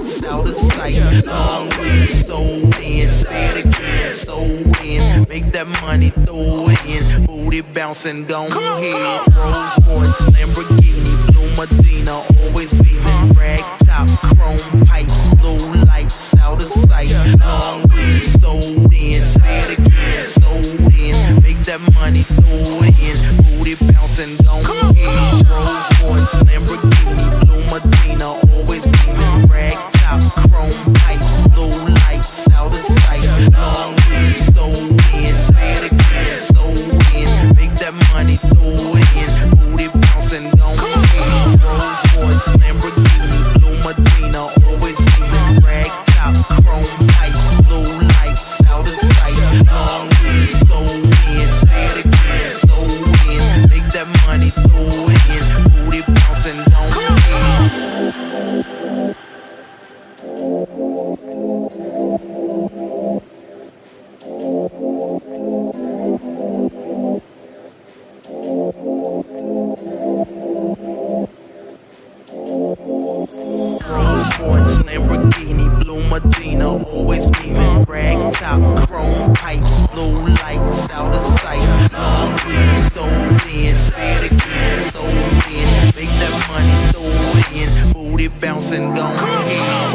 lights out of sight. Long weed, sold in, say it again, sold in. Make that money, throw it in. Booty bouncing, go ahead. Rolls Royce, Lamborghini, Blue Medina, always beaming. Rag top, chrome pipes, blue lights out of sight. Long weed, sold in, say it again, sold in. Make that money, throw it in. Booty bouncing, go ahead. Rolls Royce, Lamborghini, Blue Medina, always beaming. Rag top, chrome pipes, blue lights out of sight. Long weed, sold in, say it again, sold in. Make that money, throw it in. Booty bouncing, go ahead. Rolls Royce, Lamborghini, Blue Medina, always beaming. Rag top, chrome pipes, blue lights out of sight. Long weed, sold in, say it again, sold in. Make that money, throw it in. Booty bouncing, go ahead. Lamborghini, Blue Medina, always beaming. Rag top, chrome pipes, blue lights out of sight. Long weed, sold in, say it again, sold in. Make that money, throw it in. Booty bouncing, go ahead.